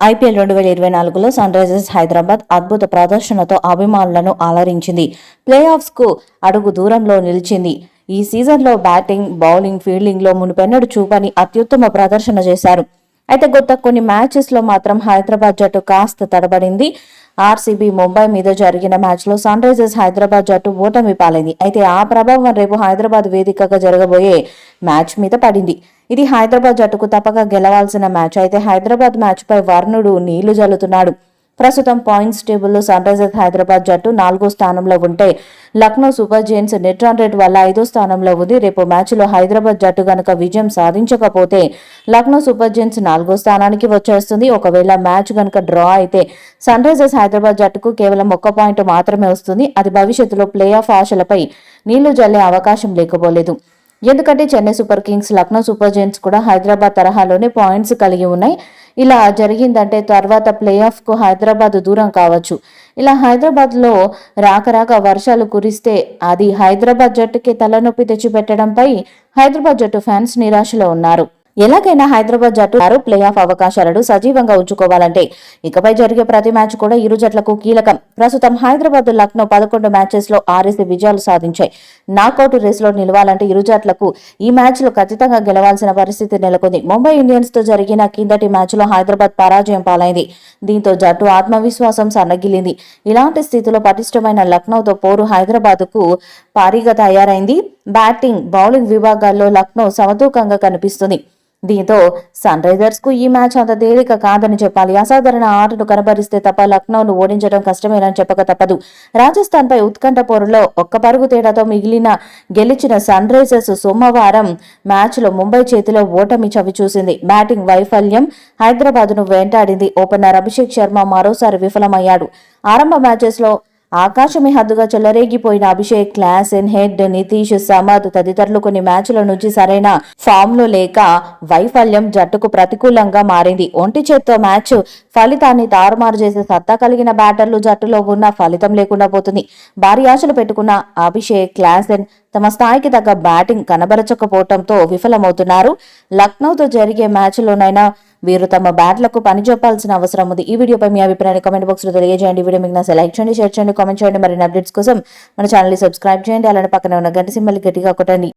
IPL 2024లో sun Risers Hyderabad అద్భుత ప్రదర్శనతో అభిమానులను అలరించింది. ప్లే ఆఫ్స్ కు అడుగు దూరంలో నిలిచింది. ఈ సీజన్లో బ్యాటింగ్, బౌలింగ్, ఫీల్డింగ్లో మునుపెన్నడూ చూపని అత్యుత్తమ ప్రదర్శన చేశారు. అయితే గత కొన్ని మ్యాచెస్లో మాత్రం హైదరాబాద్ జట్టు కాస్త తడబడింది. ఆర్సీబీ ముంబై మీద జరిగిన మ్యాచ్లో సన్ రైజర్స్ హైదరాబాద్ జట్టు ఓటమి పాలైంది. అయితే ఆ ప్రభావం రేపు హైదరాబాద్ వేదికగా జరగబోయే మ్యాచ్ మీద పడింది. ఇది హైదరాబాద్ జట్టుకు తప్పక గెలవాల్సిన మ్యాచ్. అయితే హైదరాబాద్ మ్యాచ్పై వర్ణుడు నీళ్లు జల్లుతున్నాడు. ప్రస్తుతం పాయింట్స్ టేబుల్లో సన్ రైజర్స్ హైదరాబాద్ జట్టు 4వ స్థానంలో ఉంటే Lucknow super Giants net run rate వల్ల 5వ స్థానంలో ఉంది. రేపు మ్యాచ్లో హైదరాబాద్ జట్టు గనక విజయం సాధించకపోతే లక్నో సూపర్ జైంట్స్ 4వ స్థానానికి వచ్చేస్తుంది. ఒకవేళ మ్యాచ్ గనక డ్రా అయితే సన్ రైజర్స్ హైదరాబాద్ జట్టుకు కేవలం 1 పాయింట్ మాత్రమే వస్తుంది. అది భవిష్యత్తులో ప్లే ఆఫ్ ఆశలపై నీళ్లు జల్లే అవకాశం లేకపోలేదు. ఎందుకంటే Chennai super Kings, Lucknow super Giants కూడా హైదరాబాద్ తరహాలోనే పాయింట్స్ కలిగి ఉన్నాయి. ఇలా జరిగిందంటే తర్వాత ప్లే ఆఫ్ కు హైదరాబాద్ దూరం కావచ్చు. ఇలా హైదరాబాద్ లో రాక వర్షాలు కురిస్తే అది హైదరాబాద్ జట్టుకి తలనొప్పి తెచ్చిపెట్టడంపై హైదరాబాద్ జట్టు ఫ్యాన్స్ నిరాశలో ఉన్నారు. ఎలాగైనా హైదరాబాద్ జట్టు ప్లే ఆఫ్ అవకాశాలను సజీవంగా ఉంచుకోవాలంటే ఇకపై జరిగే ప్రతి మ్యాచ్ కూడా ఇరు జట్లకు కీలకం. ప్రస్తుతం హైదరాబాద్, లక్నో 11 మ్యాచెస్ లో 6 విజయాలు సాధించాయి. నాకౌట్ రేసులో నిలవాలంటే ఇరు జట్లకు ఈ మ్యాచ్ లో ఖచ్చితంగా గెలవాల్సిన పరిస్థితి నెలకొంది. ముంబై ఇండియన్స్ తో జరిగిన కిందటి మ్యాచ్ లో హైదరాబాద్ పరాజయం పాలైంది. దీంతో జట్టు ఆత్మవిశ్వాసం సన్నగిల్లింది. ఇలాంటి స్థితిలో పటిష్టమైన లక్నోతో పోరు హైదరాబాద్ కు భారీగా తయారైంది. బ్యాటింగ్, బౌలింగ్ విభాగాల్లో లక్నో సమతూకంగా కనిపిస్తుంది. దీంతో సన్ రైజర్స్ కు ఈ మ్యాచ్ అంత తేలిక కాదని చెప్పాలి. అసాధారణ ఆటను కనబరిస్తే తప్ప లక్నోను ఓడించడం కష్టమేనని చెప్పక తప్పదు. రాజస్థాన్ పై ఉత్కంఠ పోరులో 1 పరుగు తేడాతో గెలిచిన సన్ రైజర్స్ సోమవారం మ్యాచ్ లో ముంబై చేతిలో ఓటమి చవిచూసింది. బ్యాటింగ్ వైఫల్యం హైదరాబాద్ ను వెంటాడింది. ఓపెనర్ అభిషేక్ శర్మ మరోసారి విఫలమయ్యాడు. ఆరంభ మ్యాచెస్ లో ఆకాశమే హద్దుగా చెలరేగిపోయిన అభిషేక్, క్లాసెన్, హెడ్, నితీష్, సమద్ తదితరులు కొన్ని మ్యాచ్ల నుంచి సరైన ఫామ్ లో లేక వైఫల్యం జట్టుకు ప్రతికూలంగా మారింది. ఒంటి చేత్తో మ్యాచ్ ఫలితాన్ని తారుమారు చేసే సత్తా కలిగిన బ్యాటర్లు జట్టులో ఉన్న ఫలితం లేకుండా పోతుంది. భారీ ఆశలు పెట్టుకున్న అభిషేక్, క్లాసెన్ తమ స్థాయికి తగ్గ బ్యాటింగ్ కనబరచకపోవడంతో విఫలమవుతున్నారు. లక్నోతో జరిగే మ్యాచ్లోనైనా వీరు తమ బ్యాట్లకు పని చెప్పాల్సిన అవసరం ఉంది. ఈ వీడియోపై మీ అభిప్రాయాన్ని కామెంట్ బాక్స్ లో తెలియజేయండి. వీడియో మీకు నచ్చితే లైక్ చేయండి, షేర్ చేయండి, కామెంట్ చేయండి. మరిన్ని అప్డేట్స్ కోసం మన ఛానల్ ని సబ్స్క్రైబ్ చేయండి. అలానే పక్కన ఉన్న గంట సింబల్ గట్టిగా కొట్టండి.